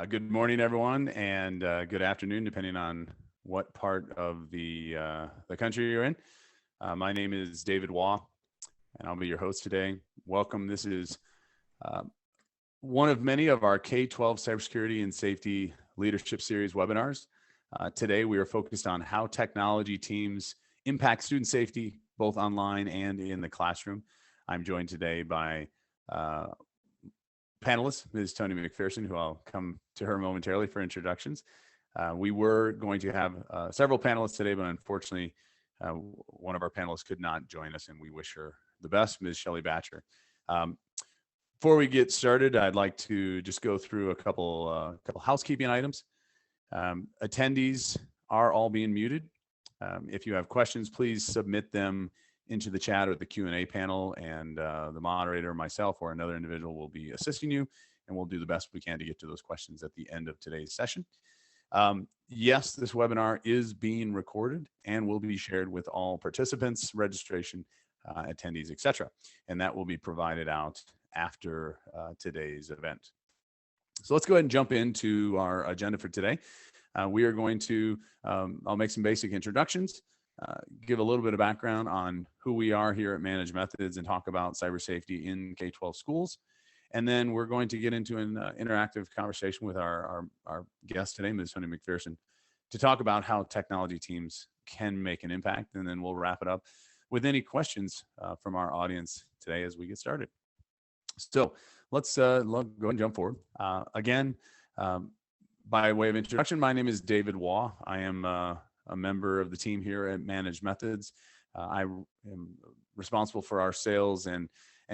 Good morning, everyone, and good afternoon, depending on what part of the country you're in. My name is David Waugh, and I'll be your host today. Welcome. This is uh, one of many of our K-12 cybersecurity and safety leadership series webinars. Today, we are focused on how technology teams impact student safety, both online and in the classroom. I'm joined today by uh, panelist, Ms. Toni McPherson, who I'll come to her momentarily for introductions. We were going to have several panelists today, but unfortunately, one of our panelists could not join us, and we wish her the best, Ms. Shelley Batcher. Um, Before we get started, I'd like to just go through a couple housekeeping items. Attendees are all being muted. If you have questions, please submit them into the chat or the Q&A panel, and the moderator, myself, or another individual will be assisting you, and we'll do the best we can to get to those questions at the end of today's session. Yes, this webinar is being recorded and will be shared with all participants, registration, attendees, etc., and that will be provided out after today's event. So let's go ahead and jump into our agenda for today. We are going to, I'll make some basic introductions, give a little bit of background on who we are here at Managed Methods and talk about cyber safety in K-12 schools. And then we're going to get into an interactive conversation with our guest today, Ms. Toni McPherson, to talk about how technology teams can make an impact. And then we'll wrap it up with any questions from our audience today as we get started. So let's go ahead and jump forward. Again, by way of introduction, my name is David Waugh. I am a member of the team here at Managed Methods. I am responsible for our sales and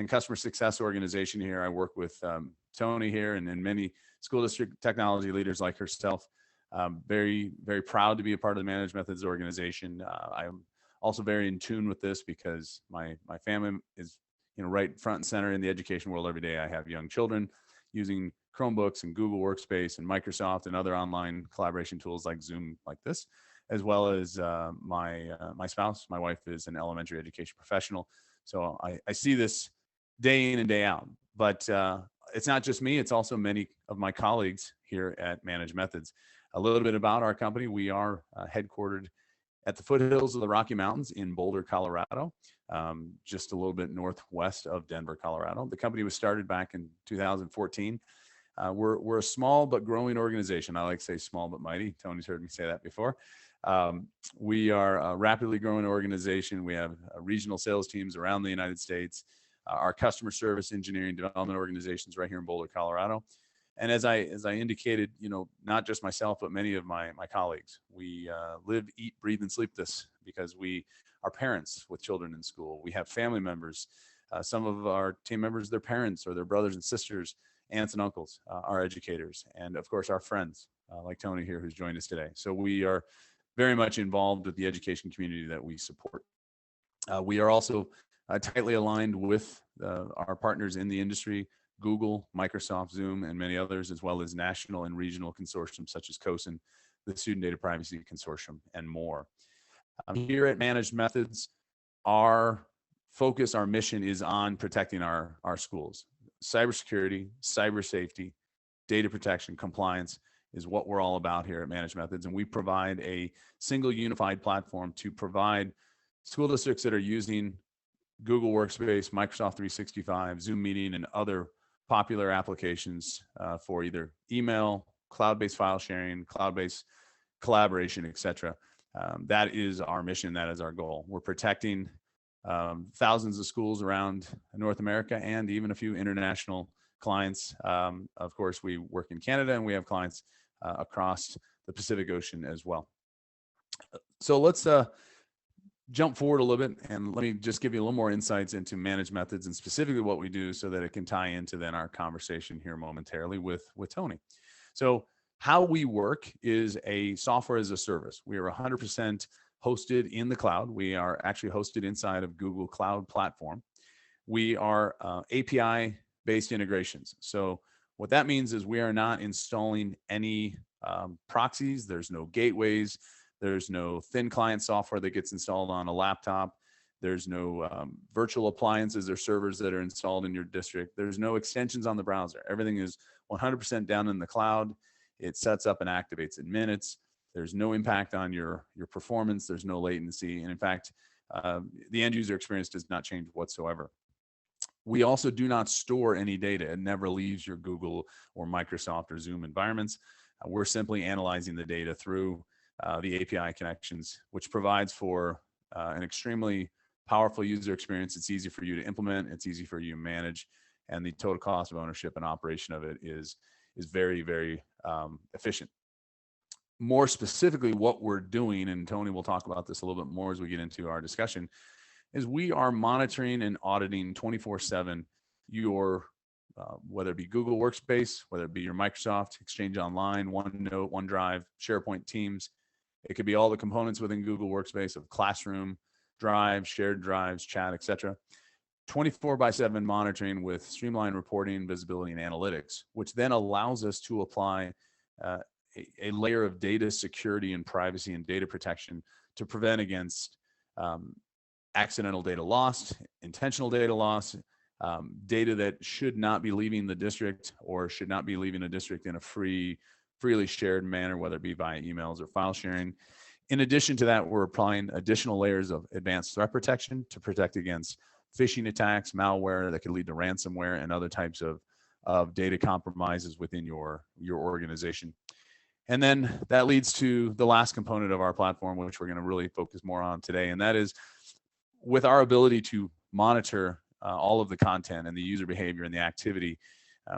customer success organization here. I work with Toni here and many school district technology leaders like herself. Very, very proud to be a part of the Managed Methods organization. I'm also very in tune with this because my family is right front and center in the education world every day. I have young children using Chromebooks and Google Workspace and Microsoft and other online collaboration tools like Zoom like this, as well as my spouse. My wife is an elementary education professional. So I see this day in and day out. But it's not just me, it's also many of my colleagues here at Managed Methods. A little bit about our company. We are headquartered at the foothills of the Rocky Mountains in Boulder, Colorado, just a little bit northwest of Denver, Colorado. The company was started back in 2014. We're a small but growing organization. I like to say small but mighty. Tony's heard me say that before. We are a rapidly growing organization. We have regional sales teams around the United States. Our customer service engineering development organizations right here in Boulder, Colorado. And as I indicated, not just myself, but many of my colleagues, we live, eat, breathe, and sleep this because we are parents with children in school. We have family members. Some of our team members, their parents or their brothers and sisters, aunts and uncles, are educators. And of course, our friends like Toni here, who's joined us today. So we are very much involved with the education community that we support. We are also tightly aligned with our partners in the industry, Google, Microsoft, Zoom, and many others, as well as national and regional consortiums such as COSIN, the Student Data Privacy Consortium, and more. Here at Managed Methods, our focus, our mission is on protecting our schools. Cybersecurity, cyber safety, data protection, compliance is what we're all about here at Managed Methods. And we provide a single unified platform to provide school districts that are using Google Workspace, Microsoft 365, Zoom Meeting, and other popular applications for either email, cloud-based file sharing, cloud-based collaboration, etc. That is our mission. That is our goal. We're protecting thousands of schools around North America and even a few international clients. Of course, we work in Canada and we have clients across the Pacific Ocean as well. So let's jump forward a little bit and let me just give you a little more insights into Managed Methods and specifically what we do so that it can tie into then our conversation here momentarily with Toni. So how we work is a software as a service. We are 100% hosted in the cloud. We are actually hosted inside of Google Cloud Platform. We are API-based integrations. So what that means is we are not installing any proxies. There's no gateways. There's no thin client software that gets installed on a laptop. There's no virtual appliances or servers that are installed in your district. There's no extensions on the browser. Everything is 100% down in the cloud. It sets up and activates in minutes. There's no impact on your performance. There's no latency. And in fact, the end user experience does not change whatsoever. We also do not store any data. It never leaves your Google or Microsoft or Zoom environments. We're simply analyzing the data through the API connections, which provides for an extremely powerful user experience. It's easy for you to implement. It's easy for you to manage. And the total cost of ownership and operation of it is very, very efficient. More specifically, what we're doing, and Toni will talk about this a little bit more as we get into our discussion, is we are monitoring and auditing 24/7 your, whether it be Google Workspace, whether it be your Microsoft, Exchange Online, OneNote, OneDrive, SharePoint, Teams. It could be all the components within Google Workspace of Classroom, Drive, shared drives, chat, etc. 24/7 monitoring with streamlined reporting, visibility, and analytics, which then allows us to apply a layer of data security and privacy and data protection to prevent against accidental data loss, intentional data loss, data that should not be leaving the district or should not be leaving a district in a freely shared manner, whether it be via emails or file sharing. In addition to that, we're applying additional layers of advanced threat protection to protect against phishing attacks, malware that could lead to ransomware, and other types of data compromises within your organization. And then that leads to the last component of our platform, which we're going to really focus more on today, and that is with our ability to monitor all of the content and the user behavior and the activity.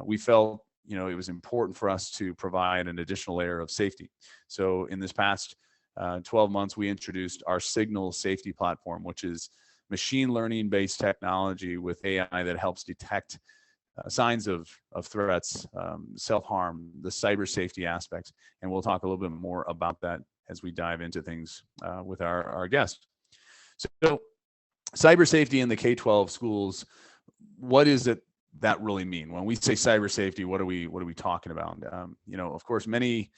We felt it was important for us to provide an additional layer of safety. So in this past 12 months, we introduced our Signal Safety Platform, which is machine learning based technology with AI that helps detect signs of threats, self-harm, the cyber safety aspects. And we'll talk a little bit more about that as we dive into things with our guest. So cyber safety in the K-12 schools, what is it that really mean? When we say cyber safety, what are we talking about? Of course, many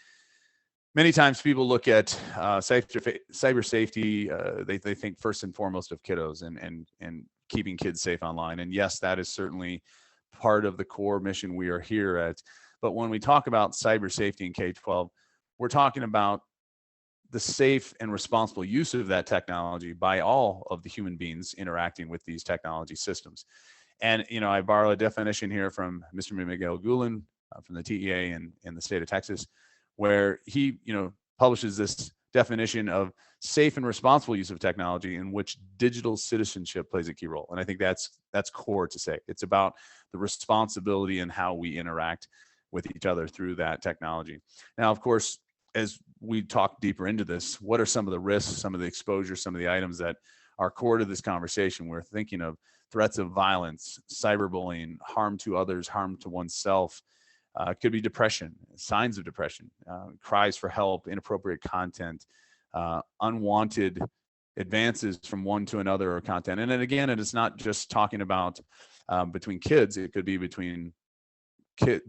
times people look at cyber safety, they think first and foremost of kiddos and keeping kids safe online. And yes, that is certainly part of the core mission we are here at. But when we talk about cyber safety in K-12, we're talking about the safe and responsible use of that technology by all of the human beings interacting with these technology systems. And, I borrow a definition here from Mr. Miguel Gulen from the TEA in the state of Texas, where he, publishes this definition of safe and responsible use of technology in which digital citizenship plays a key role. And I think that's core to say. It's about the responsibility and how we interact with each other through that technology. Now, of course, as we talk deeper into this, what are some of the risks, some of the exposures, some of the items that are core to this conversation? We're thinking of threats of violence, cyberbullying, harm to others, harm to oneself. It could be depression, signs of depression, cries for help, inappropriate content, unwanted advances from one to another or content. And then again, it is not just talking about between kids. It could be between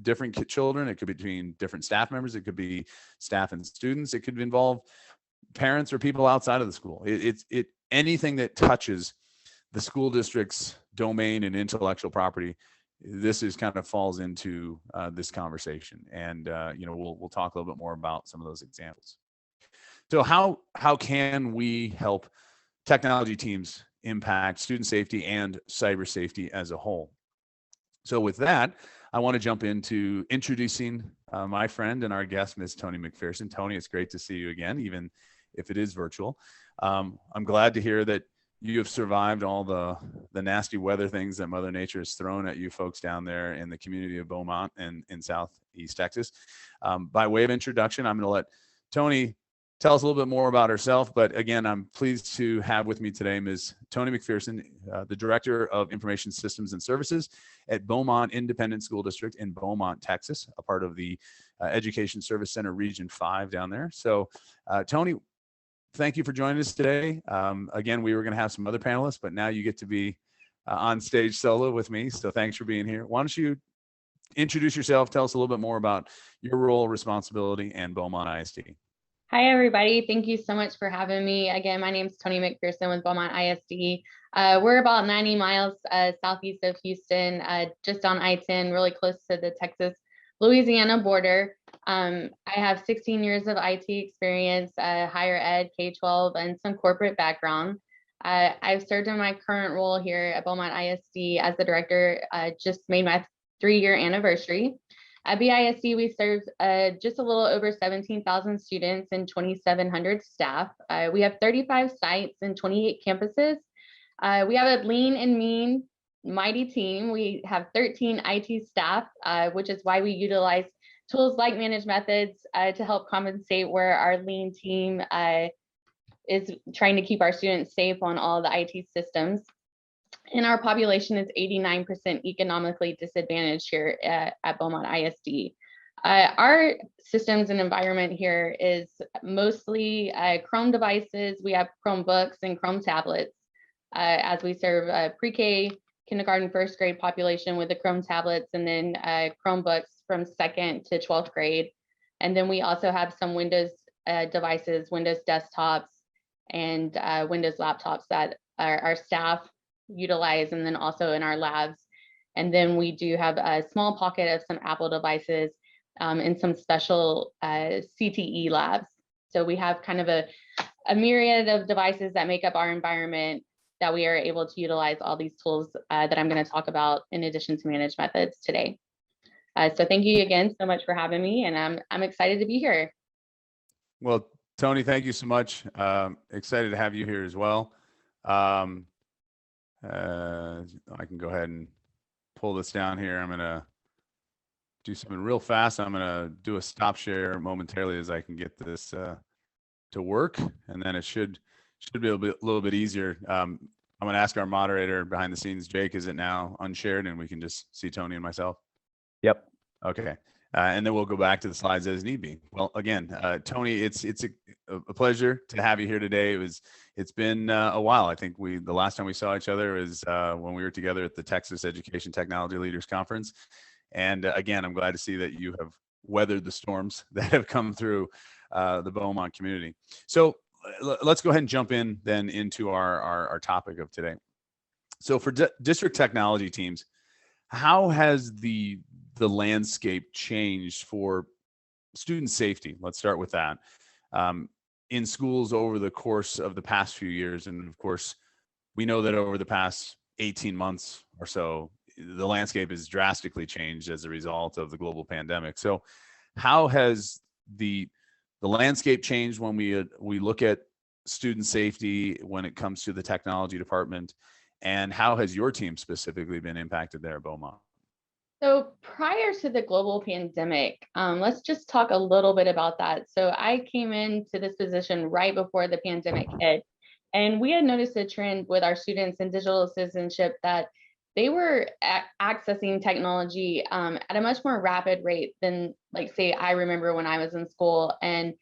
different children. It could be between different staff members. It could be staff and students. It could involve parents or people outside of the school. Anything that touches the school district's domain and intellectual property, this is kind of falls into this conversation. And we'll talk a little bit more about some of those examples. So how can we help technology teams impact student safety and cyber safety as a whole? So with that, I want to jump into introducing my friend and our guest, Ms. Toni McPherson. Toni, it's great to see you again, even if it is virtual. I'm glad to hear that you have survived all the nasty weather things that Mother Nature has thrown at you folks down there in the community of Beaumont and in Southeast Texas. By way of introduction, I'm going to let Toni tell us a little bit more about herself. But again, I'm pleased to have with me today Ms. Toni McPherson, the Director of Information Systems and Services at Beaumont Independent School District in Beaumont, Texas, a part of the Education Service Center Region 5 down there. So Toni, thank you for joining us today. Again, we were going to have some other panelists, but now you get to be on stage solo with me. So thanks for being here. Why don't you introduce yourself, tell us a little bit more about your role, responsibility, and Beaumont ISD. Hi, everybody. Thank you so much for having me. Again, my name is Toni McPherson with Beaumont ISD. We're about 90 miles southeast of Houston, just on I-10, really close to the Texas-Louisiana border. I have 16 years of IT experience, higher ed, K-12, and some corporate background. I've served in my current role here at Beaumont ISD as the director, just made my 3-year anniversary. At BISD, we serve just a little over 17,000 students and 2,700 staff. We have 35 sites and 28 campuses. We have a lean and mean, mighty team. We have 13 IT staff, which is why we utilize tools like ManagedMethods to help compensate where our lean team is trying to keep our students safe on all the IT systems. And our population is 89% economically disadvantaged here at Beaumont ISD. Our systems and environment here is mostly Chrome devices. We have Chromebooks and Chrome tablets as we serve pre-K, kindergarten, first grade population with the Chrome tablets, and then Chromebooks from 2nd to 12th grade. And then we also have some Windows devices, Windows desktops, and Windows laptops that our staff utilize, and then also in our labs. And then we do have a small pocket of some Apple devices and some special CTE labs. So we have kind of a myriad of devices that make up our environment that we are able to utilize all these tools that I'm going to talk about in addition to ManagedMethods today. So thank you again so much for having me, and I'm excited to be here. Well, Toni, thank you so much. Excited to have you here as well. I can go ahead and pull this down here. I'm going to do something real fast. I'm going to do a stop share momentarily as I can get this to work, and then it should be a little bit easier. I'm going to ask our moderator behind the scenes, Jake, is it now unshared and we can just see Toni and myself? Yep. Okay. And then we'll go back to the slides as need be. Well, again, Toni, it's a pleasure to have you here today. It's been a while. I think the last time we saw each other was when we were together at the Texas Education Technology Leaders Conference. And again, I'm glad to see that you have weathered the storms that have come through the Beaumont community. So let's go ahead and jump in then into our topic of today. So for district technology teams, how has the landscape changed for student safety? Let's start with that. In schools over the course of the past few years, and of course, we know that over the past 18 months or so, the landscape has drastically changed as a result of the global pandemic. So how has the landscape changed when we look at student safety when it comes to the technology department, and how has your team specifically been impacted there at Beaumont? So prior to the global pandemic, let's just talk a little bit about that. So I came into this position right before the pandemic hit, and we had noticed a trend with our students in digital citizenship that they were accessing technology at a much more rapid rate than, like, say, I remember when I was in school. And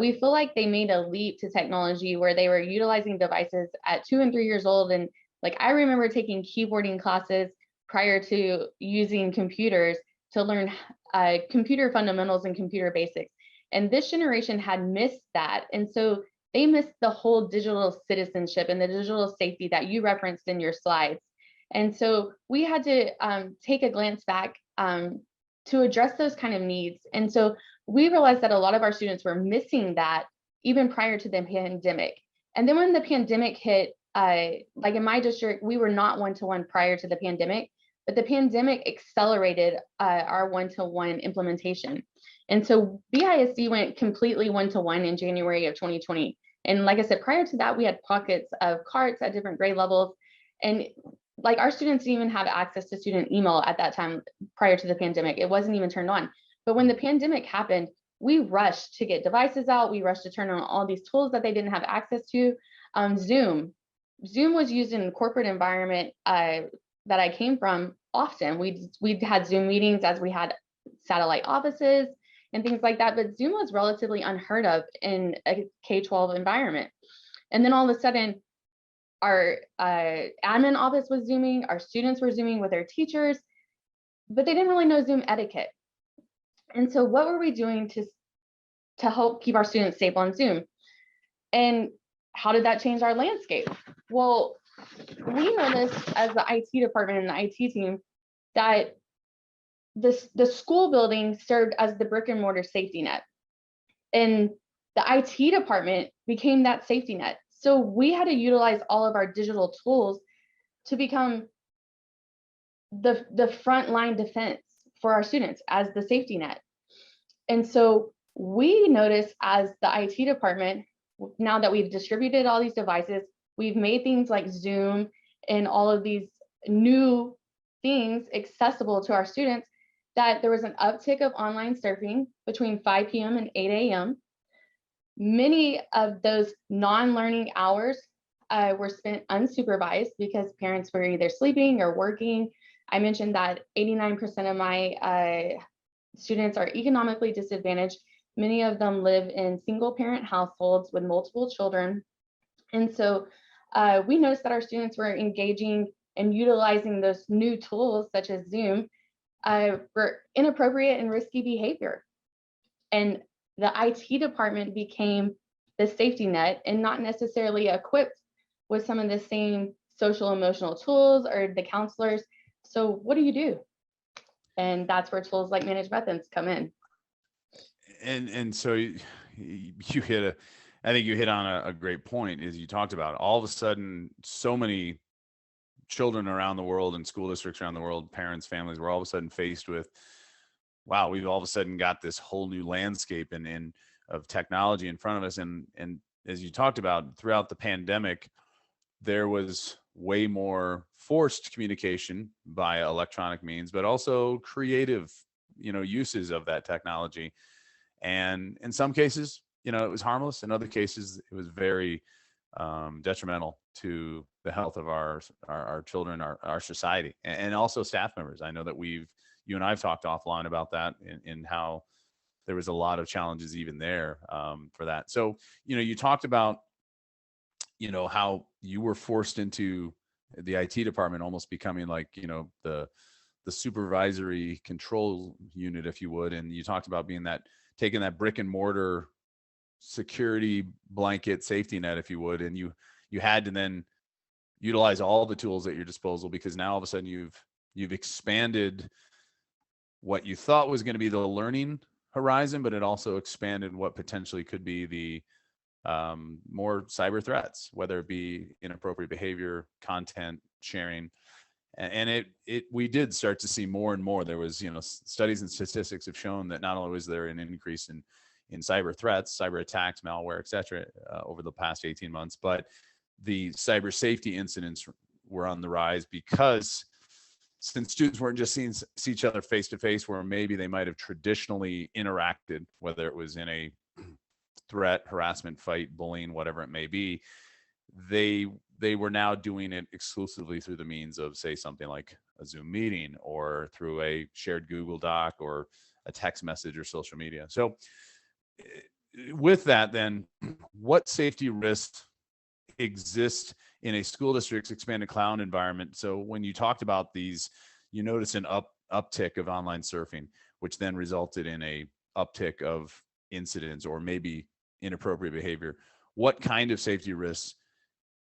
we feel like they made a leap to technology where they were utilizing devices at 2 and 3 years old. And like, I remember taking keyboarding classes prior to using computers to learn computer fundamentals and computer basics. And this generation had missed that. And so they missed the whole digital citizenship and the digital safety that you referenced in your slides. And so we had to take a glance back to address those kind of needs. And so we realized that a lot of our students were missing that even prior to the pandemic. And then when the pandemic hit, like in my district, we were not one-to-one prior to the pandemic, but the pandemic accelerated our one-to-one implementation. And so BISD went completely one-to-one in January of 2020. And like I said, prior to that, we had pockets of carts at different grade levels. And like, our students didn't even have access to student email at that time prior to the pandemic. It wasn't even turned on. But when the pandemic happened, we rushed to get devices out. We rushed to turn on all these tools that they didn't have access to. Zoom was used in the corporate environment that I came from often. We had Zoom meetings as we had satellite offices and things like that, but Zoom was relatively unheard of in a K-12 environment. And then all of a sudden, our admin office was Zooming, our students were Zooming with their teachers, but they didn't really know Zoom etiquette. And so what were we doing to help keep our students safe on Zoom? And how did that change our landscape? Well, we noticed as the IT department and the IT team that the school building served as the brick and mortar safety net. And the IT department became that safety net. So we had to utilize all of our digital tools to become the front line defense for our students as the safety net. And so we noticed as the IT department, now that we've distributed all these devices, we've made things like Zoom and all of these new things accessible to our students, that there was an uptick of online surfing between 5 p.m. and 8 a.m. Many of those non-learning hours were spent unsupervised because parents were either sleeping or working. I mentioned that 89% of my students are economically disadvantaged. Many of them live in single parent households with multiple children. And so we noticed that our students were engaging and utilizing those new tools such as Zoom for inappropriate and risky behavior. And the IT department became the safety net and not necessarily equipped with some of the same social emotional tools or the counselors. So what do you do? And that's where tools like ManagedMethods come in. And so you hit I think you hit on a great point, is you talked about all of a sudden so many children around the world and school districts around the world, parents, families, were all of a sudden faced with, wow, we've all of a sudden got this whole new landscape and of technology in front of us. And as you talked about, throughout the pandemic, there was way more forced communication via electronic means, but also creative, uses of that technology. And in some cases, it was harmless. In other cases, it was very detrimental to the health of our children, our society, and also staff members. I know that you and I've talked offline about that, and how there was a lot of challenges even there for that. So, you talked about, how you were forced into the IT department almost becoming like, the supervisory control unit, if you would. And you talked about taking that brick and mortar security blanket safety net, if you would, and you had to then utilize all the tools at your disposal, because now all of a sudden you've expanded what you thought was going to be the learning horizon, but it also expanded what potentially could be the more cyber threats, whether it be inappropriate behavior, content sharing. And we did start to see more and more. There was, studies and statistics have shown that not only was there an increase in cyber threats, cyber attacks, malware, et cetera, over the past 18 months, but the cyber safety incidents were on the rise, because since students weren't just see each other face to face, where maybe they might have traditionally interacted, whether it was in a threat, harassment, fight, bullying, whatever it may be, they were now doing it exclusively through the means of, say, something like a Zoom meeting, or through a shared Google Doc, or a text message, or social media. So with that, then, what safety risks exist in a school district's expanded cloud environment? So when you talked about these, you noticed an uptick of online surfing, which then resulted in a uptick of incidents or maybe inappropriate behavior. What kind of safety risks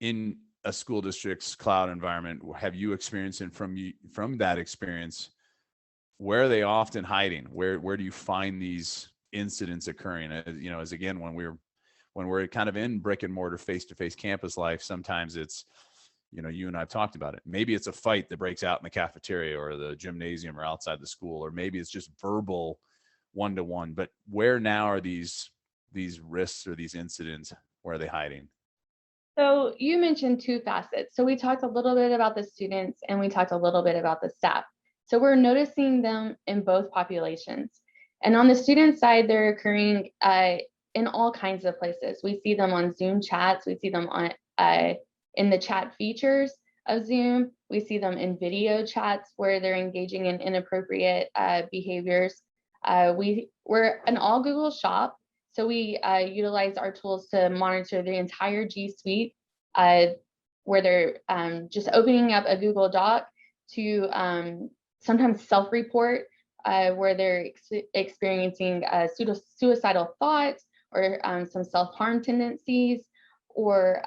in a school district's cloud environment have you experienced? And from that experience, where are they often hiding? Where do you find these incidents occurring? As again, when we're kind of in brick and mortar face-to-face campus life, sometimes it's, you and I've talked about it. Maybe it's a fight that breaks out in the cafeteria or the gymnasium or outside the school, or maybe it's just verbal one-to-one. But where now are these risks or these incidents? Where are they hiding? So you mentioned two facets. So we talked a little bit about the students and we talked a little bit about the staff. So we're noticing them in both populations. And on the student side, they're occurring in all kinds of places. We see them on Zoom chats. We see them on in the chat features of Zoom. We see them in video chats where they're engaging in inappropriate behaviors. We're an all Google shop. So we utilize our tools to monitor the entire G Suite, where they're just opening up a Google Doc to sometimes self-report, where they're experiencing suicidal thoughts, or some self-harm tendencies, or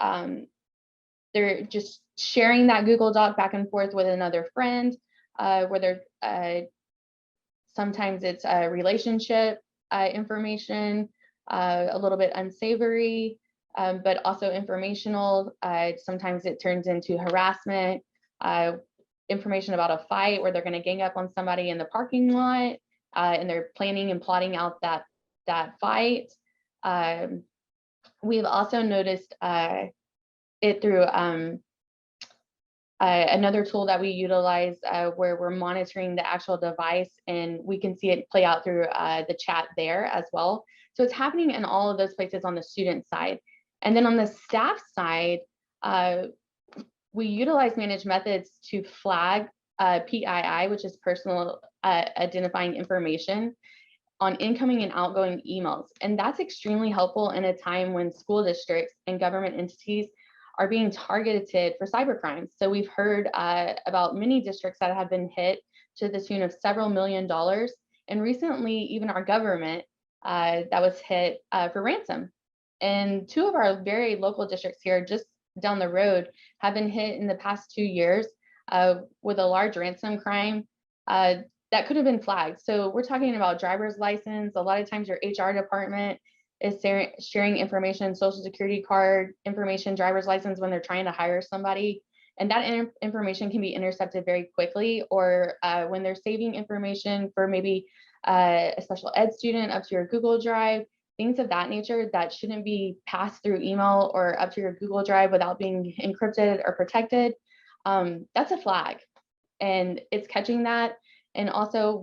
they're just sharing that Google Doc back and forth with another friend, where sometimes it's relationship information, a little bit unsavory, but also informational. Sometimes it turns into harassment, information about a fight where they're going to gang up on somebody in the parking lot, and they're planning and plotting out that fight. We've also noticed it through another tool that we utilize where we're monitoring the actual device, and we can see it play out through the chat there as well. So it's happening in all of those places on the student side. And then on the staff side, we utilize ManagedMethods to flag PII, which is personal identifying information, on incoming and outgoing emails. And that's extremely helpful in a time when school districts and government entities are being targeted for cybercrimes. So we've heard about many districts that have been hit to the tune of several $1,000,000. And recently, even our government that was hit for ransom. And two of our very local districts here just down the road have been hit in the past 2 years with a large ransom crime that could have been flagged. So we're talking about driver's license. A lot of times your HR department is sharing information, social security card information, driver's license when they're trying to hire somebody. And that information can be intercepted very quickly, or when they're saving information for maybe a special ed student up to your Google Drive, things of that nature that shouldn't be passed through email or up to your Google Drive without being encrypted or protected. That's a flag, and it's catching that. And also,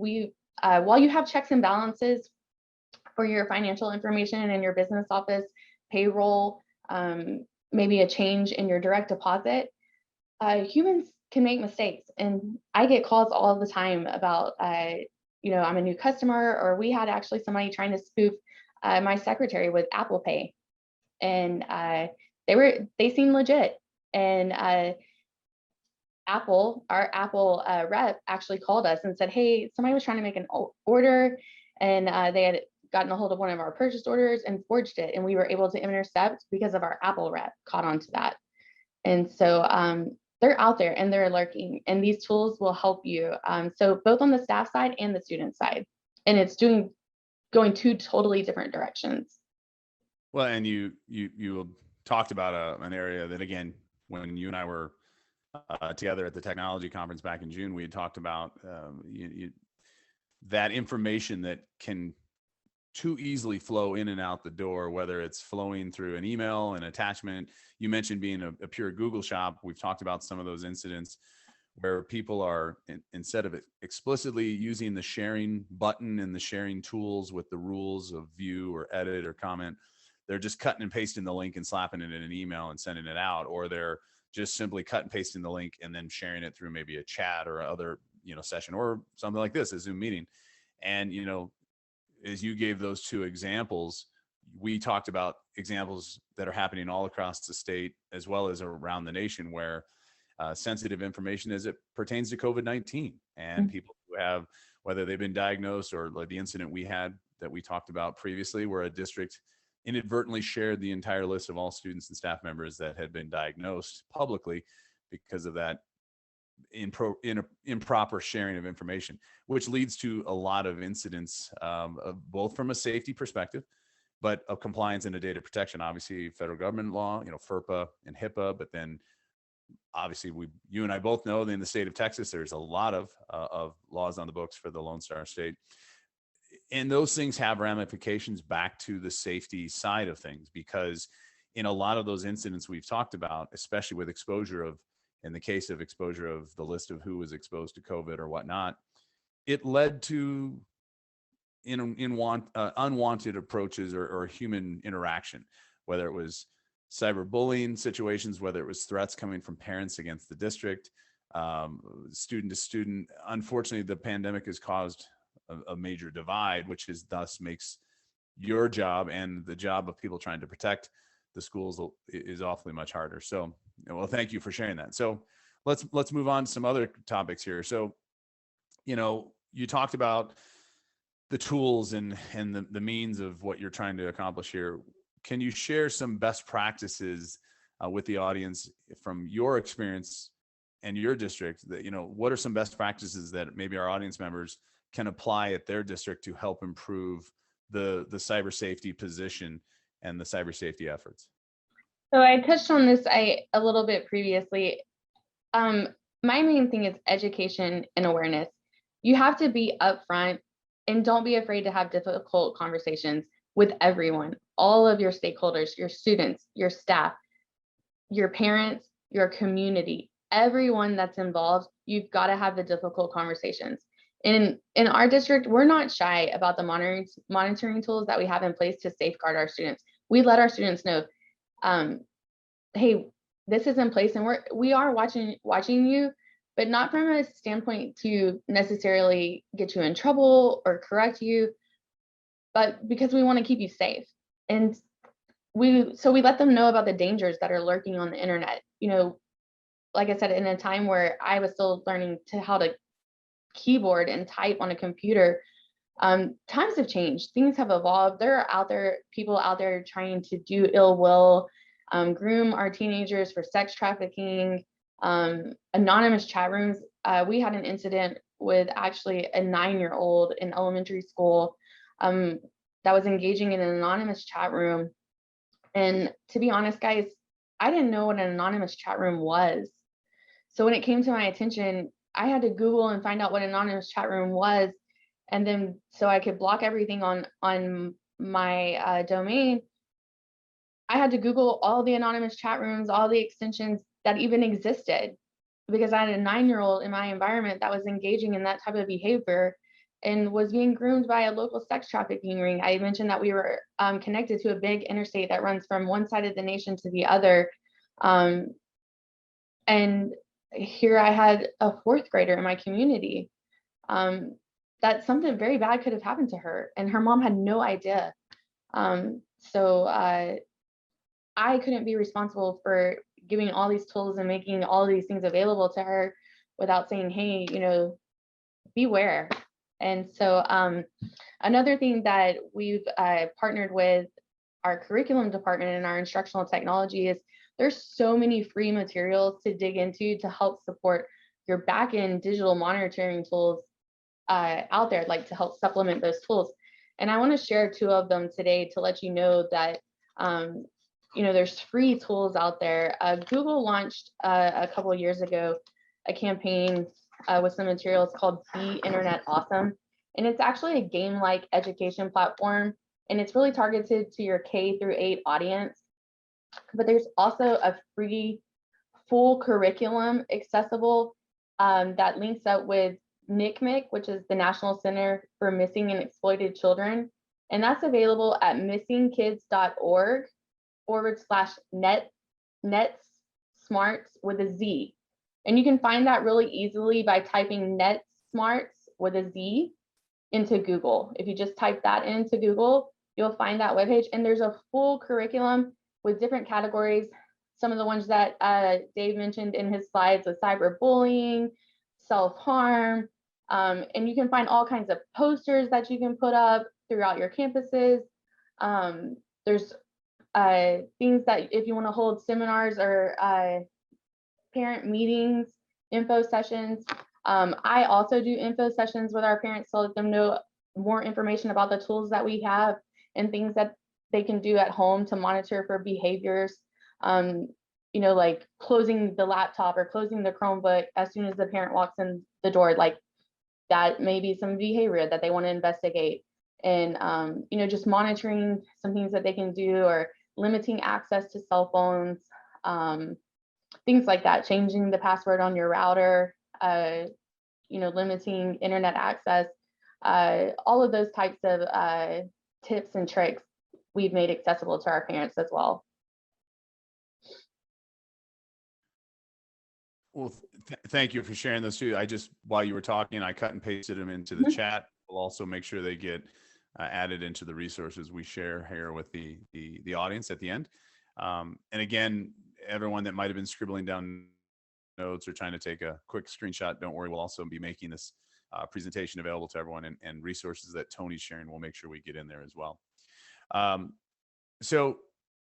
while you have checks and balances for your financial information in your business office, payroll, maybe a change in your direct deposit, humans can make mistakes. And I get calls all the time about, I'm a new customer, or we had actually somebody trying to spoof my secretary with Apple Pay. And they seemed legit. And our Apple rep actually called us and said, hey, somebody was trying to make an order, and they had gotten a hold of one of our purchase orders and forged it. And we were able to intercept because of our Apple rep caught on to that. And so they're out there and they're lurking, and these tools will help you. So both on the staff side and the student side, and it's going two totally different directions. Well, and you talked about an area that, again, when you and I were together at the technology conference back in June, we had talked about that information that can too easily flow in and out the door, whether it's flowing through an email, an attachment. You mentioned being a pure Google shop. We've talked about some of those incidents where people are, instead of explicitly using the sharing button and the sharing tools with the rules of view or edit or comment, they're just cutting and pasting the link and slapping it in an email and sending it out, or they're just simply cut and pasting the link and then sharing it through maybe a chat or other, session, or something like this, a Zoom meeting. And, as you gave those two examples, we talked about examples that are happening all across the state as well as around the nation, where sensitive information as it pertains to COVID-19, and people who have, whether they've been diagnosed, or like the incident we had that we talked about previously, where a district inadvertently shared the entire list of all students and staff members that had been diagnosed publicly because of that improper sharing of information, which leads to a lot of incidents, both from a safety perspective, but of compliance and a data protection. Obviously, federal government law, FERPA and HIPAA, but then obviously you and I both know that in the state of Texas, there's a lot of laws on the books for the Lone Star State. And those things have ramifications back to the safety side of things, because in a lot of those incidents we've talked about, especially with in the case of exposure of the list of who was exposed to COVID or whatnot, it led to unwanted approaches or human interaction, whether it was cyberbullying situations, whether it was threats coming from parents against the district, student to student. Unfortunately, the pandemic has caused a major divide, which thus makes your job and the job of people trying to protect the schools is awfully much harder. So, well, thank you for sharing that. So let's move on to some other topics here. So, you talked about the tools and the means of what you're trying to accomplish here. Can you share some best practices with the audience from your experience and your district, that, what are some best practices that maybe our audience members can apply at their district to help improve the cyber safety position and the cyber safety efforts? So I touched on this a little bit previously. My main thing is education and awareness. You have to be upfront and don't be afraid to have difficult conversations with everyone, all of your stakeholders, your students, your staff, your parents, your community, everyone that's involved. You've got to have the difficult conversations. In our district, we're not shy about the monitoring tools that we have in place to safeguard our students. We let our students know, hey, this is in place, and we are watching you, but not from a standpoint to necessarily get you in trouble or correct you, but because we want to keep you safe. And we let them know about the dangers that are lurking on the internet. Like I said, in a time where I was still learning how to keyboard and type on a computer, times have changed. Things have evolved. There are people out there trying to do ill will, groom our teenagers for sex trafficking, anonymous chat rooms. We had an incident with actually a 9-year-old in elementary school that was engaging in an anonymous chat room. And to be honest, guys, I didn't know what an anonymous chat room was. So when it came to my attention, I had to Google and find out what an anonymous chat room was. And then so I could block everything on my domain, I had to Google all the anonymous chat rooms, all the extensions that even existed, because I had a 9-year-old in my environment that was engaging in that type of behavior and was being groomed by a local sex trafficking ring. I mentioned that we were connected to a big interstate that runs from one side of the nation to the other. And here I had a 4th grader in my community that something very bad could have happened to her, and her mom had no idea. So I couldn't be responsible for giving all these tools and making all these things available to her without saying, hey, beware. And so another thing that we've partnered with our curriculum department and our instructional technology is there's so many free materials to dig into to help support your back-end digital monitoring tools out there, like to help supplement those tools. And I want to share 2 of them today to let you know that there's free tools out there. Google launched a couple of years ago a campaign with some materials called Be Internet Awesome. And it's actually a game-like education platform, and it's really targeted to your K-8 audience. But there's also a free full curriculum accessible that links up with NCMEC, which is the National Center for Missing and Exploited Children. And that's available at missingkids.org/net smarts with a Z. And you can find that really easily by typing net smarts with a Z into Google. If you just type that into Google, you'll find that webpage. And there's a full curriculum with different categories. Some of the ones that Dave mentioned in his slides with cyberbullying, self-harm, and you can find all kinds of posters that you can put up throughout your campuses. There's things that if you want to hold seminars or parent meetings, info sessions. I also do info sessions with our parents to let them know more information about the tools that we have and things that they can do at home to monitor for behaviors. Like closing the laptop or closing the Chromebook as soon as the parent walks in the door, like that may be some behavior that they want to investigate. And, just monitoring some things that they can do, or limiting access to cell phones, things like that, changing the password on your router, limiting internet access, all of those types of tips and tricks we've made accessible to our parents as well. Well, thank you for sharing those 2. While you were talking, I cut and pasted them into the chat. We'll also make sure they get added into the resources we share here with the audience at the end. And again, everyone that might have been scribbling down notes or trying to take a quick screenshot, don't worry, we'll also be making this presentation available to everyone, and resources that Toni's sharing, we'll make sure we get in there as well. So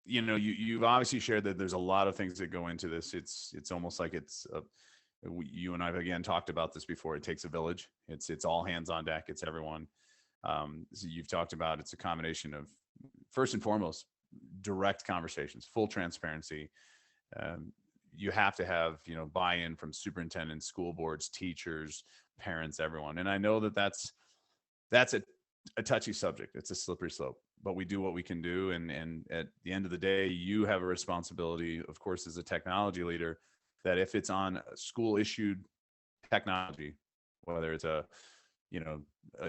you've obviously shared that there's a lot of things that go into this. It's almost like you and I've again talked about this before. It takes a village. It's all hands on deck. It's everyone. So you've talked about it's a combination of, first and foremost, direct conversations, full transparency. You have to have buy-in from superintendents, school boards, teachers, parents, everyone. And I know that that's a touchy subject. It's a slippery slope, but we do what we can do. And at the end of the day, you have a responsibility, of course, as a technology leader, that if it's on school issued technology, whether it's a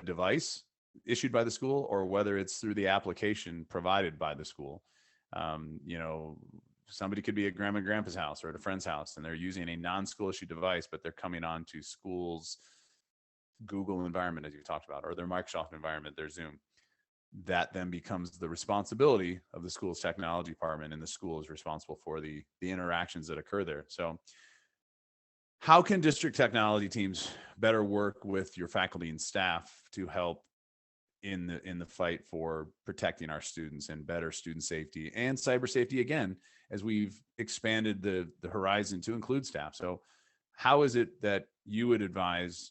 device issued by the school or whether it's through the application provided by the school, somebody could be at grandma and grandpa's house or at a friend's house and they're using a non-school issued device, but they're coming on to school's Google environment, as you talked about, or their Microsoft environment, their Zoom. That then becomes the responsibility of the school's technology department, and the school is responsible for the interactions that occur there. So how can district technology teams better work with your faculty and staff to help in the fight for protecting our students and better student safety and cyber safety, again, as we've expanded the horizon to include staff? So how is it that you would advise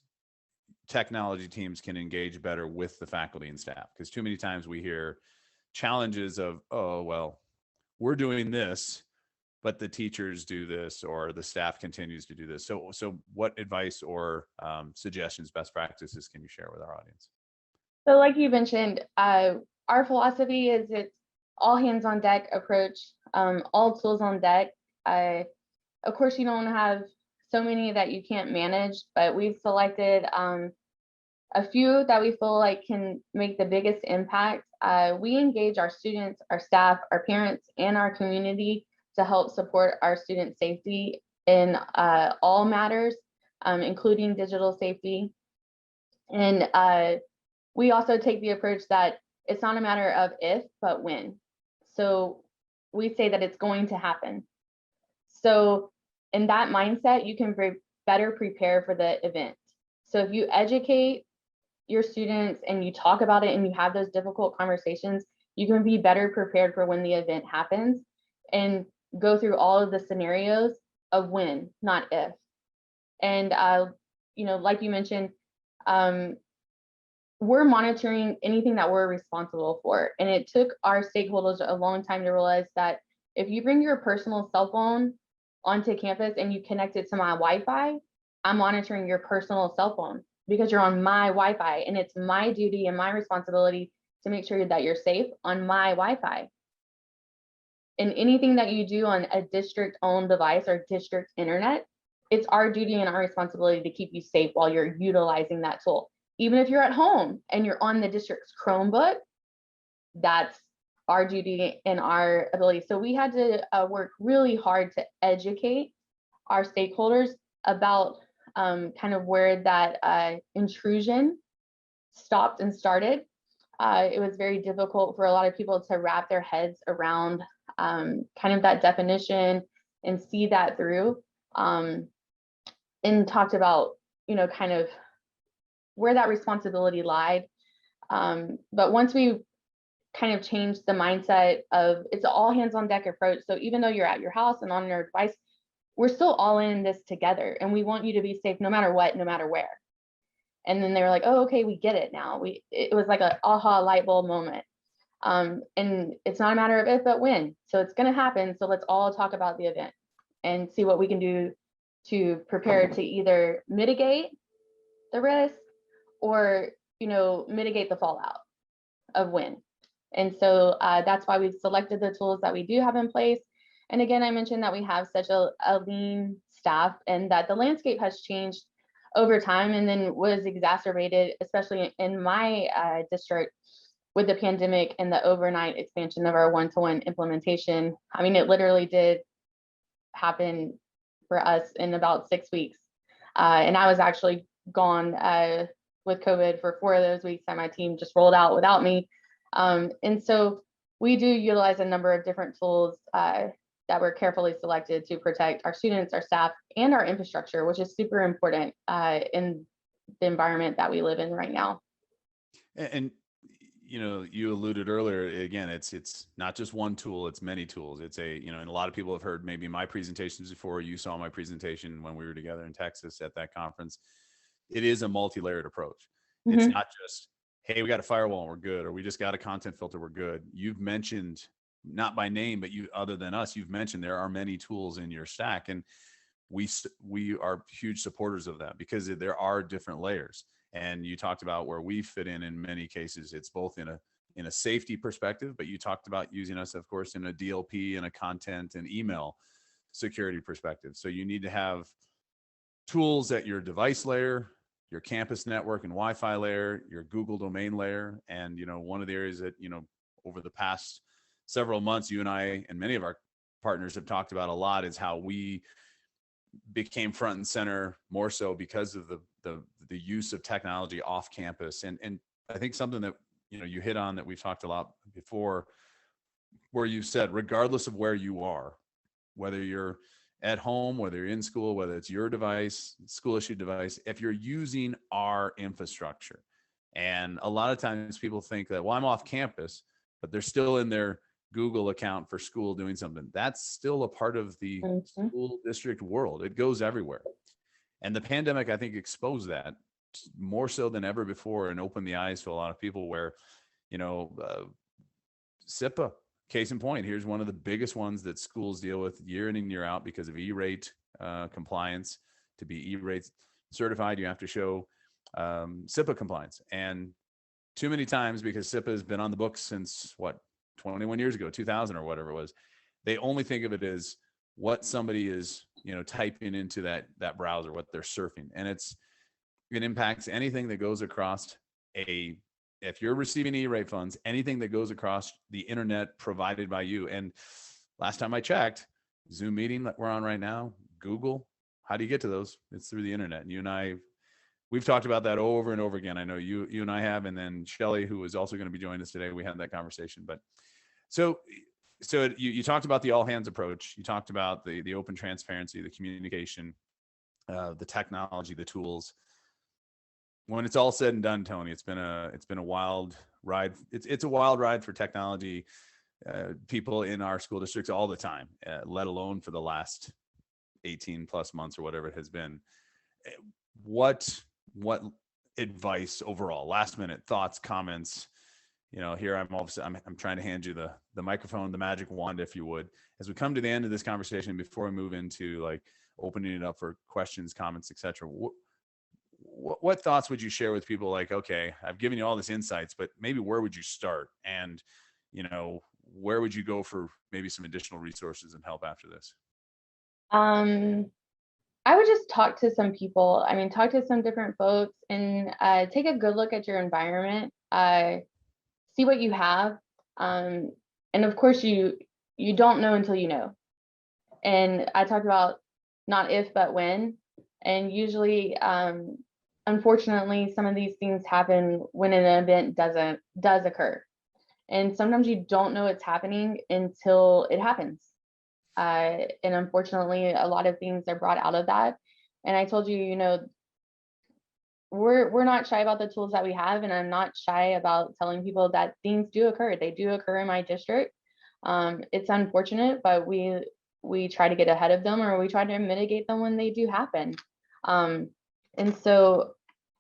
technology teams can engage better with the faculty and staff? Because too many times we hear challenges of, oh, well, we're doing this, but the teachers do this, or the staff continues to do this. So what advice or suggestions, best practices can you share with our audience? So like you mentioned, our philosophy is it's all hands on deck approach, all tools on deck. Of course, you don't have so many that you can't manage, but we've selected a few that we feel like can make the biggest impact. We engage our students, our staff, our parents, and our community to help support our student safety in all matters, including digital safety. And we also take the approach that it's not a matter of if, but when. So we say that it's going to happen. So in that mindset, you can better prepare for the event. So if you educate your students and you talk about it and you have those difficult conversations, you can be better prepared for when the event happens and go through all of the scenarios of when, not if. And like you mentioned, we're monitoring anything that we're responsible for. And it took our stakeholders a long time to realize that if you bring your personal cell phone onto campus and you connect it to my Wi-Fi, I'm monitoring your personal cell phone because you're on my Wi-Fi, and it's my duty and my responsibility to make sure that you're safe on my Wi-Fi. And anything that you do on a district-owned device or district internet, it's our duty and our responsibility to keep you safe while you're utilizing that tool. Even if you're at home and you're on the district's Chromebook, that's our duty and our ability. So we had to work really hard to educate our stakeholders about kind of where that intrusion stopped and started. It was very difficult for a lot of people to wrap their heads around kind of that definition and see that through, and talked about, kind of where that responsibility lied. But once we kind of changed the mindset of it's an all hands on deck approach. So even though you're at your house and on your device, we're still all in this together, and we want you to be safe no matter what, no matter where. And then they were like, oh, okay, we get it now. It was like a aha light bulb moment. And it's not a matter of if, but when. So it's going to happen. So let's all talk about the event and see what we can do to prepare to either mitigate the risk or, mitigate the fallout of when. And so that's why we've selected the tools that we do have in place. And again, I mentioned that we have such a lean staff and that the landscape has changed over time and then was exacerbated, especially in my district with the pandemic and the overnight expansion of our one-to-one implementation. I mean, it literally did happen for us in about 6 weeks. And I was actually gone with COVID for 4 of those weeks, and my team just rolled out without me. And so we do utilize a number of different tools that were carefully selected to protect our students, our staff, and our infrastructure, which is super important in the environment that we live in right now. And you alluded earlier, again, it's not just one tool, it's many tools. It's and a lot of people have heard maybe my presentations before. You saw my presentation when we were together in Texas at that conference. It is a multi-layered approach. It's Mm-hmm. not just, hey, we got a firewall and we're good, or we just got a content filter, we're good. You've mentioned, not by name, but other than us, you've mentioned there are many tools in your stack, and we are huge supporters of that because there are different layers. And you talked about where we fit in many cases. It's both in a safety perspective, but you talked about using us, of course, in a DLP and a content and email security perspective. So you need to have tools at your device layer, your campus network and Wi-Fi layer, your Google domain layer. And, one of the areas that, over the past several months, you and I and many of our partners have talked about a lot is how we became front and center more so because of the use of technology off campus. And I think something that, you hit on that we've talked a lot before, where you said, regardless of where you are, whether you're at home, whether you're in school, whether it's your device, school issued device, if you're using our infrastructure. And a lot of times people think that, well, I'm off campus, but they're still in their Google account for school doing something. That's still a part of the Mm-hmm. school district world. It goes everywhere. And the pandemic, I think, exposed that more so than ever before and opened the eyes to a lot of people where, SIPA, case in point, here's one of the biggest ones that schools deal with year in and year out because of E-rate compliance. To be E-rate certified, you have to show SIPA compliance. And too many times, because SIPA has been on the books since 21 years ago, 2000 or whatever it was, they only think of it as what somebody is, typing into that browser, what they're surfing. And it impacts anything that goes across if you're receiving E-rate funds, anything that goes across the internet provided by you. And last time I checked, Zoom meeting that we're on right now, Google, how do you get to those? It's through the internet. And you and I, we've talked about that over and over again. I know you and I have, and then Shelly, who is also going to be joining us today, we had that conversation. But so you talked about the all hands approach. You talked about the open transparency, the communication, the technology, the tools. When it's all said and done, Toni, it's been a wild ride. It's a wild ride for technology people in our school districts all the time, let alone for the last 18 plus months or whatever it has been. What advice overall, last minute thoughts, comments? Here I'm trying to hand you the microphone, the magic wand, if you would, as we come to the end of this conversation, before we move into like opening it up for questions, comments, etc. What thoughts would you share with people? Like, okay, I've given you all this insights, but maybe where would you start? And, where would you go for maybe some additional resources and help after this? I would just talk to some people. I mean, talk to some different folks and take a good look at your environment. See what you have. And of course, you don't know until you know. And I talked about not if, but when. And usually, unfortunately, some of these things happen when an event does occur. And sometimes you don't know it's happening until it happens. And unfortunately, a lot of things are brought out of that. And I told you, we're not shy about the tools that we have, and I'm not shy about telling people that things do occur. They do occur in my district. It's unfortunate, but we try to get ahead of them, or we try to mitigate them when they do happen. And so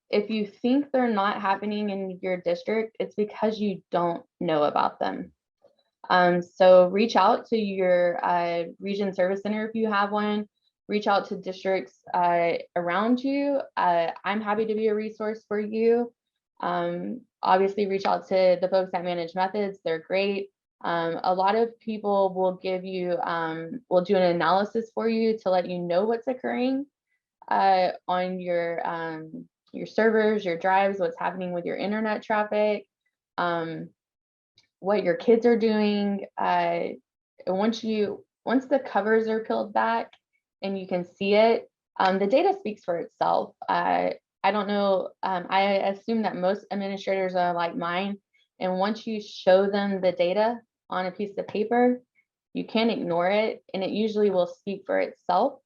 if you think they're not happening in your district, it's because you don't know about them. So reach out to your region service center if you have one. Reach out to districts around you. I'm happy to be a resource for you. Obviously, reach out to the folks at ManagedMethods. They're great. A lot of people will give you, will do an analysis for you to let you know what's occurring on your servers, your drives, what's happening with your internet traffic, what your kids are doing. Once the covers are peeled back and you can see it, the data speaks for itself. I don't know. I assume that most administrators are like mine. And once you show them the data on a piece of paper, you can't ignore it, and it usually will speak for itself.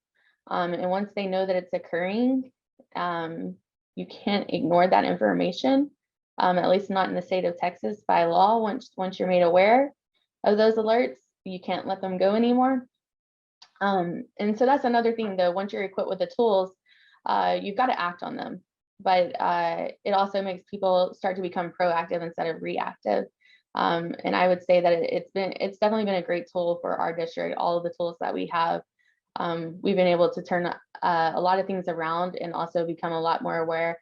And once they know that it's occurring, you can't ignore that information. at least not in the state of Texas by law. Once you're made aware of those alerts, you can't let them go anymore. And so that's another thing, though. Once you're equipped with the tools, you've got to act on them. But it also makes people start to become proactive instead of reactive. And I would say that it's definitely been a great tool for our district. All of the tools that we have, we've been able to turn a lot of things around and also become a lot more aware.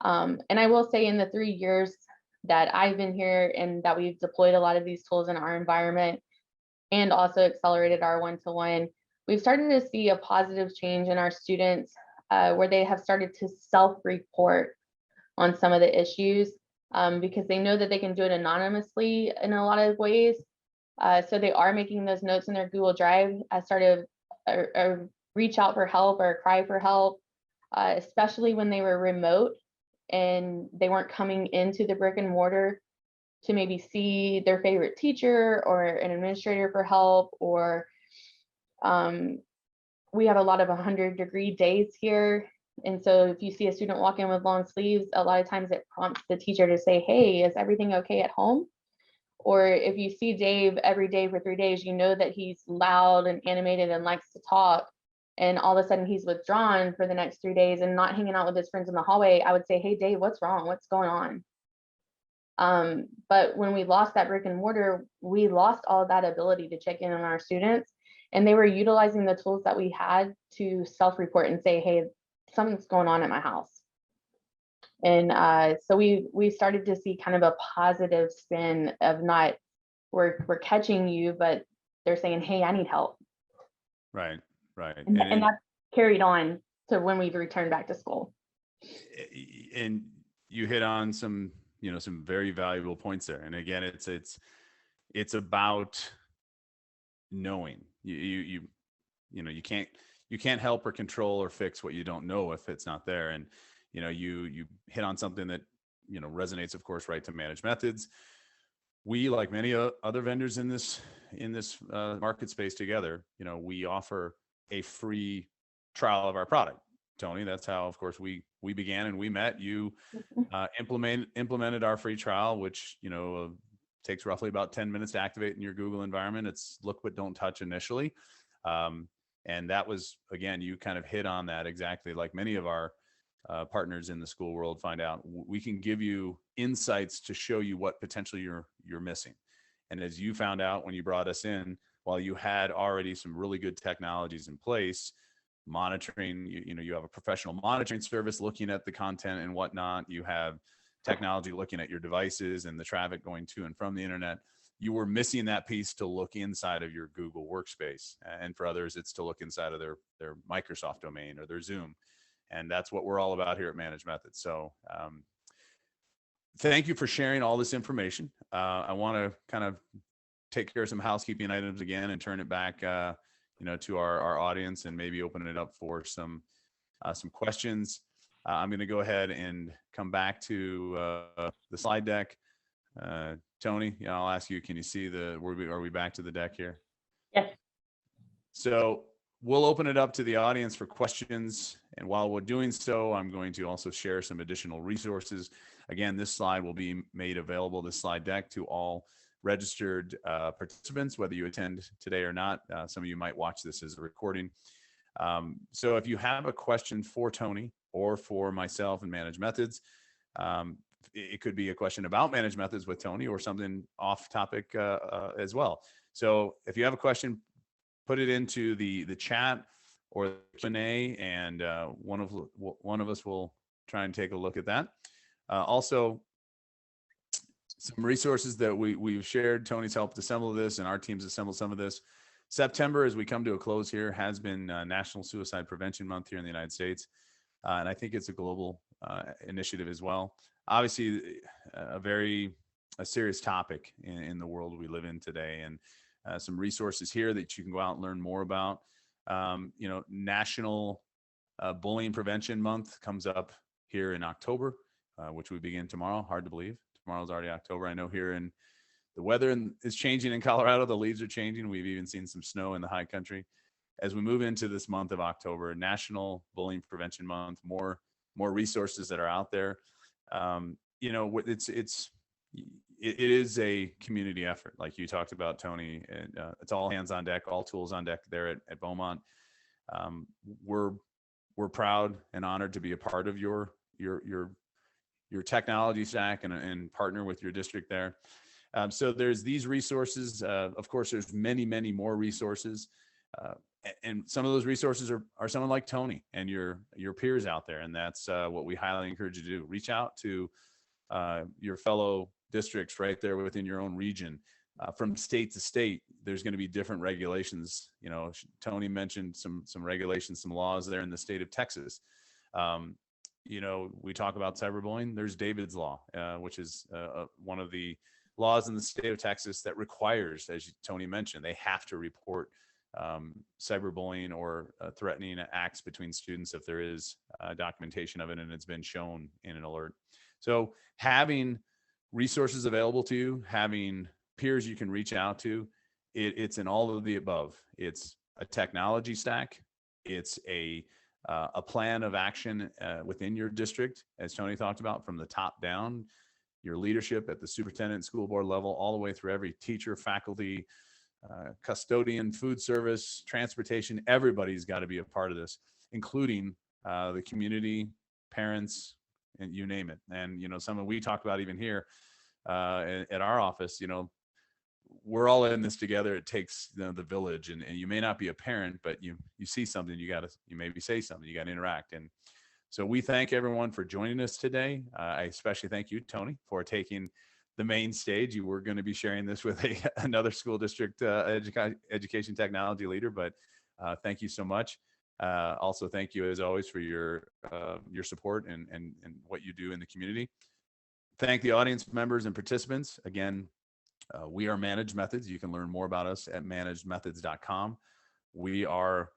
And I will say, in the 3 years that I've been here and that we've deployed a lot of these tools in our environment and also accelerated our one-to-one, we've started to see a positive change in our students where they have started to self-report on some of the issues because they know that they can do it anonymously in a lot of ways. So they are making those notes in their Google Drive as sort of a reach out for help or cry for help, especially when they were remote and they weren't coming into the brick and mortar to maybe see their favorite teacher or an administrator for help, or we have a lot of 100-degree days here. And so if you see a student walk in with long sleeves, a lot of times it prompts the teacher to say, hey, is everything okay at home? Or if you see Dave every day for 3 days, you know that he's loud and animated and likes to talk. And all of a sudden he's withdrawn for the next 3 days and not hanging out with his friends in the hallway. I would say, hey, Dave, what's wrong? What's going on? But when we lost that brick and mortar, we lost all of that ability to check in on our students. And they were utilizing the tools that we had to self-report and say, hey, something's going on at my house. And so we started to see kind of a positive spin of not, we're catching you, but they're saying, hey, I need help. Right. And that's carried on to when we've returned back to school. And you hit on some very valuable points there. And again, it's about knowing. You can't help or control or fix what you don't know if it's not there. And you hit on something that resonates, of course, right, to ManagedMethods. We, like many other vendors in this market space together, we offer a free trial of our product. Toni, that's how, of course, we began and we met. You implemented our free trial, which takes roughly about 10 minutes to activate in your Google environment. It's look but don't touch initially. And that was, again, you kind of hit on that exactly like many of our partners in the school world find out. We can give you insights to show you what potentially you're missing. And as you found out when you brought us in, while you had already some really good technologies in place, monitoring, you have a professional monitoring service looking at the content and whatnot. You have technology looking at your devices and the traffic going to and from the internet. You were missing that piece to look inside of your Google Workspace. And for others, it's to look inside of their Microsoft domain or their Zoom. And that's what we're all about here at ManagedMethods. So thank you for sharing all this information. I want to kind of take care of some housekeeping items again and turn it back to our audience and maybe open it up for some questions. I'm going to go ahead and come back to the slide deck. Toni, I'll ask you, can you see are we back to the deck here? Yes. So we'll open it up to the audience for questions. And while we're doing so, I'm going to also share some additional resources. Again, this slide will be made available, this slide deck, to all registered participants, whether you attend today or not. Some of you might watch this as a recording. So if you have a question for Toni or for myself and ManagedMethods, it could be a question about ManagedMethods with Toni or something off topic as well. So if you have a question, put it into the chat or the Q&A, and one of us will try and take a look at that. Also, some resources that we've shared. Toni's helped assemble this, and our team's assembled some of this. September, as we come to a close here, has been National Suicide Prevention Month here in the United States. And I think it's a global initiative as well. Obviously, a serious topic in the world we live in today, and some resources here that you can go out and learn more about. National Bullying Prevention Month comes up here in October, which we begin tomorrow. Hard to believe. Tomorrow's already October. I know here in the weather is changing in Colorado. The leaves are changing. We've even seen some snow in the high country. As we move into this month of October, National Bullying Prevention Month, more resources that are out there. it is a community effort, like you talked about, Toni. And it's all hands on deck, all tools on deck there at Beaumont. Um, we're proud and honored to be a part of your technology stack and partner with your district there. So there's these resources. Of course, there's many more resources. And some of those resources are someone like Toni and your peers out there. And that's what we highly encourage you to do. Reach out to your fellow districts right there within your own region. From state to state, there's going to be different regulations. Toni mentioned some regulations, some laws there in the state of Texas. We talk about cyberbullying. There's David's Law, which is one of the laws in the state of Texas that requires, as Toni mentioned, they have to report cyberbullying or threatening acts between students if there is documentation of it and it's been shown in an alert. So having resources available to you, having peers you can reach out to, it's in all of the above. It's a technology stack. It's a plan of action within your district, as Toni talked about, from the top down, your leadership at the superintendent, school board level, all the way through every teacher, faculty, custodian, food service, transportation. Everybody's got to be a part of this, including the community, parents, and you name it. And, some we talked about even here at our office, we're all in this together. It takes the village, and you may not be a parent, but you see something, you maybe say something, you got to interact. And so we thank everyone for joining us today. I especially thank you, Toni, for taking the main stage. You were going to be sharing this with another school district education technology leader, but thank you so much. Also, thank you as always for your support and what you do in the community. Thank the audience members and participants. Again, we are Managed Methods. You can learn more about us at ManagedMethods.com. We are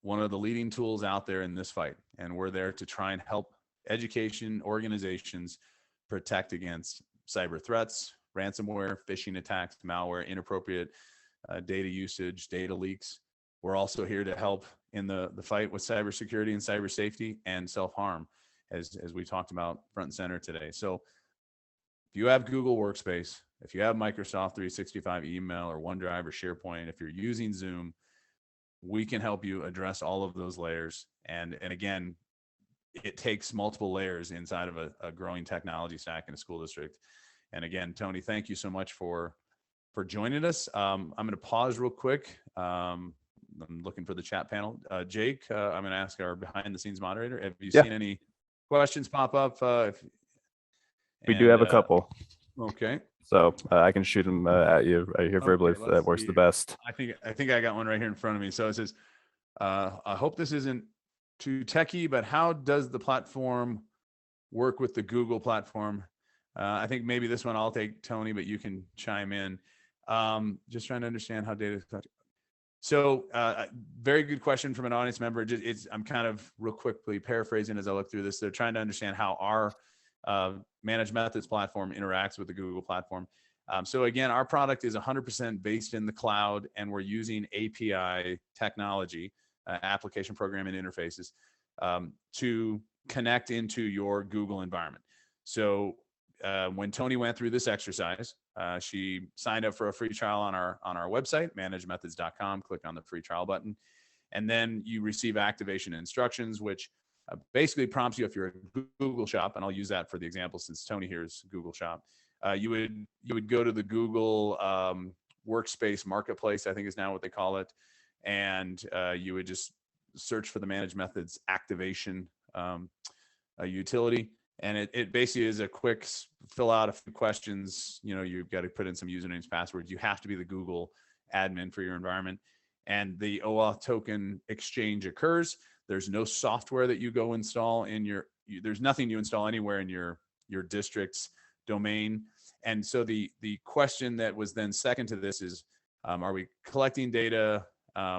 one of the leading tools out there in this fight, and we're there to try and help education organizations protect against cyber threats, ransomware, phishing attacks, malware, inappropriate data usage, data leaks. We're also here to help in the fight with cybersecurity and cyber safety and self-harm, as we talked about front and center today. So if you have Google Workspace, if you have Microsoft 365 email or OneDrive or SharePoint, if you're using Zoom, we can help you address all of those layers. And again, it takes multiple layers inside of a growing technology stack in a school district. And again, Toni, thank you so much for joining us. I'm going to pause real quick. I'm looking for the chat panel. Jake, I'm going to ask our behind the scenes moderator, have you seen any questions pop up? We do have a couple. Okay. So I can shoot them at you right here verbally if that works the best. I think I got one right here in front of me. So it says, I hope this isn't too techie, but how does the platform work with the Google platform? I think maybe this one I'll take, Toni, but you can chime in. Just trying to understand how data is collected. So very good question from an audience member. I'm kind of real quickly paraphrasing as I look through this. They're trying to understand how our Managed Methods platform interacts with the Google platform. So again, our product is 100% based in the cloud, and we're using API technology, application programming interfaces, to connect into your Google environment. So when Toni went through this exercise, she signed up for a free trial on our website, ManagedMethods.com. Click on the free trial button, and then you receive activation instructions, which basically prompts you, if you're a Google shop, and I'll use that for the example since Toni here is Google shop, you would go to the Google Workspace Marketplace, I think is now what they call it, and you would just search for the Managed Methods activation utility, and it basically is a quick fill out a few questions. You've got to put in some usernames, passwords. You have to be the Google admin for your environment, and the OAuth token exchange occurs. There's no software that you go install there's nothing you install anywhere in your district's domain. And so the question that was then second to this is, are we collecting data?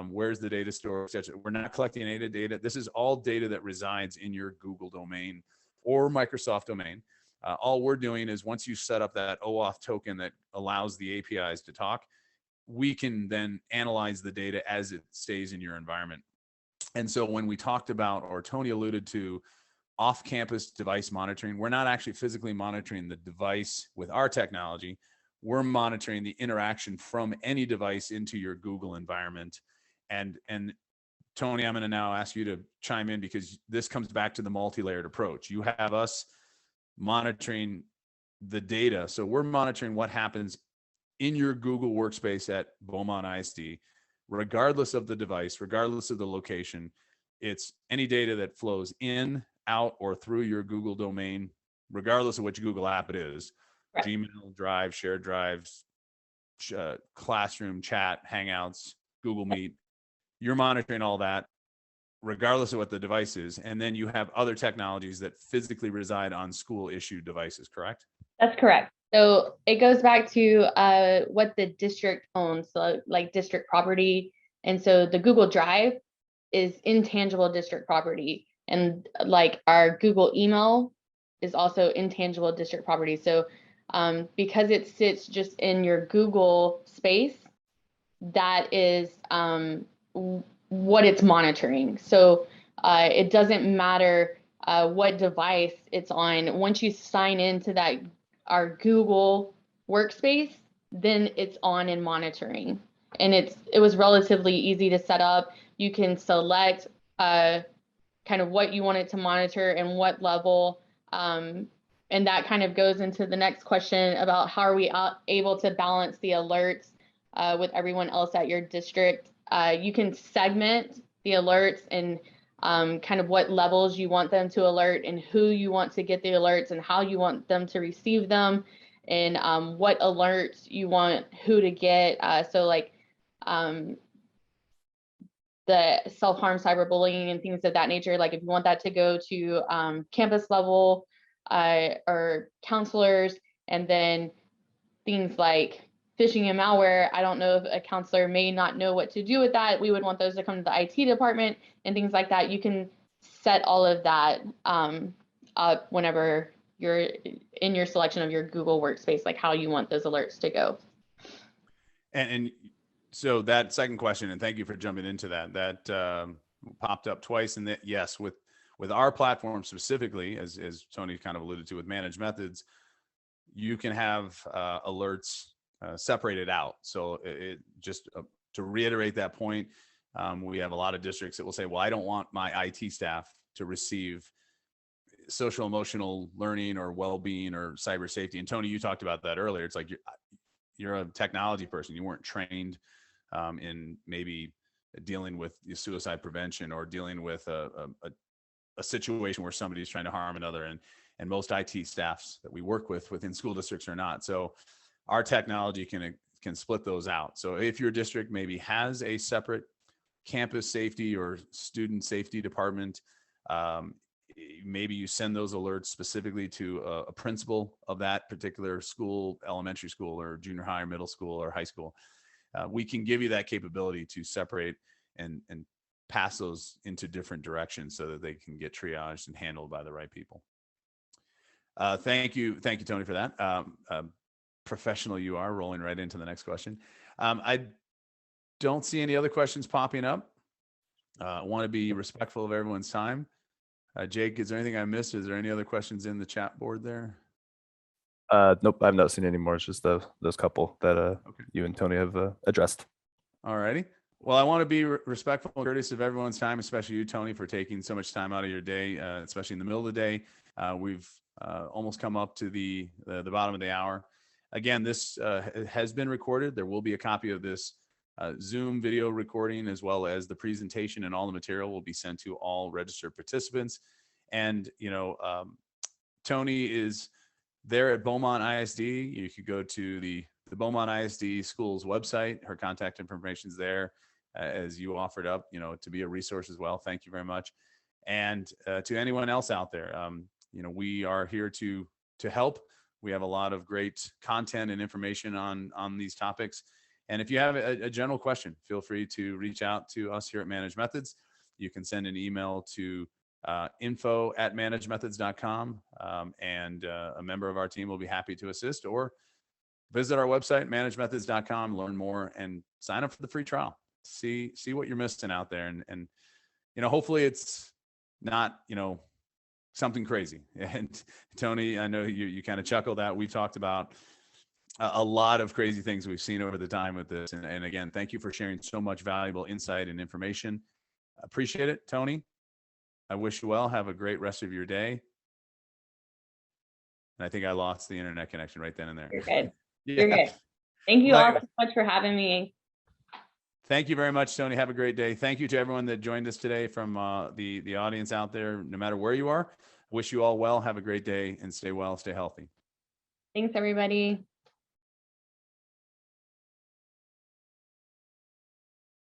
Where's the data stored? We're not collecting any data. This is all data that resides in your Google domain or Microsoft domain. All we're doing is, once you set up that OAuth token that allows the APIs to talk, we can then analyze the data as it stays in your environment. And so when we talked about, or Toni alluded to, off-campus device monitoring. We're not actually physically monitoring the device with our technology. We're monitoring the interaction from any device into your Google environment. And Toni, I'm going to now ask you to chime in, because this comes back to the multi-layered approach. You have us monitoring the data. So we're monitoring what happens in your Google Workspace at Beaumont ISD, regardless of the device, regardless of the location. It's any data that flows in, out, or through your Google domain, regardless of which Google app it is. Right. Gmail, Drive, shared drives, Classroom, chat, Hangouts, Google Meet. You're monitoring all that regardless of what the device is. And then you have other technologies that physically reside on school issued devices, correct? That's correct. So it goes back to what the district owns, so like district property. And so the Google Drive is intangible district property. And like our Google email is also intangible district property. So because it sits just in your Google space, that is what it's monitoring. So it doesn't matter what device it's on. Once you sign into that our Google Workspace, then it's on and monitoring. And it was relatively easy to set up. You can select kind of what you want it to monitor and what level. And that kind of goes into the next question about how are we able to balance the alerts with everyone else at your district. You can segment the alerts and kind of what levels you want them to alert and who you want to get the alerts and how you want them to receive them and what alerts you want who to get. So like the self-harm, cyberbullying, and things of that nature. Like if you want that to go to campus level or counselors, and then things like phishing and malware, I don't know if a counselor may not know what to do with that. We would want those to come to the IT department and things like that. You can set all of that up whenever you're in your selection of your Google Workspace, like how you want those alerts to go. And so that second question, and thank you for jumping into that popped up twice. And that, yes, with our platform specifically, as Toni kind of alluded to with ManagedMethods, you can have alerts separated out. So it just to reiterate that point, we have a lot of districts that will say, well, I don't want my IT staff to receive social emotional learning or well-being or cyber safety. And Toni, you talked about that earlier. It's like you're a technology person. You weren't trained in maybe dealing with suicide prevention or dealing with a situation where somebody's trying to harm another. And most IT staffs that we work with within school districts are not. So our technology can split those out. So if your district maybe has a separate campus safety or student safety department, maybe you send those alerts specifically to a principal of that particular school, elementary school or junior high or middle school or high school. We can give you that capability to separate and pass those into different directions so that they can get triaged and handled by the right people. Thank you, Toni, for that. Professional you are, rolling right into the next question. I don't see any other questions popping up. I want to be respectful of everyone's time. Jake, is there anything I missed? Is there any other questions in the chat board there? Nope, I've not seen any more. It's just those couple that okay, you and Toni have addressed. All righty. Well, I want to be respectful and courteous of everyone's time, especially you, Toni, for taking so much time out of your day, especially in the middle of the day. We've almost come up to the bottom of the hour. Again, this has been recorded. There will be a copy of this Zoom video recording, as well as the presentation, and all the material will be sent to all registered participants. And, Toni is there at Beaumont ISD. You could go to the Beaumont ISD school's website. Her contact information is there, as you offered up, to be a resource as well. Thank you very much. And to anyone else out there, we are here to help. We have a lot of great content and information on these topics. And if you have a general question, feel free to reach out to us here at ManagedMethods. You can send an email to info@managedmethods.com, and a member of our team will be happy to assist, or visit our website, managedmethods.com, learn more, and sign up for the free trial. See what you're missing out there. And hopefully it's not, something crazy. And Toni, I know you kind of chuckled at, we've talked about a lot of crazy things we've seen over the time with this. And again, thank you for sharing so much valuable insight and information. Appreciate it, Toni. I wish you well. Have a great rest of your day. And I think I lost the internet connection right then and there. You're good. Yeah. You're good. Thank you Well, all anyway. so much for having me. Thank you very much, Toni. Have a great day. Thank you to everyone that joined us today from the audience out there, no matter where you are. Wish you all well. Have a great day and stay well, stay healthy. Thanks, everybody.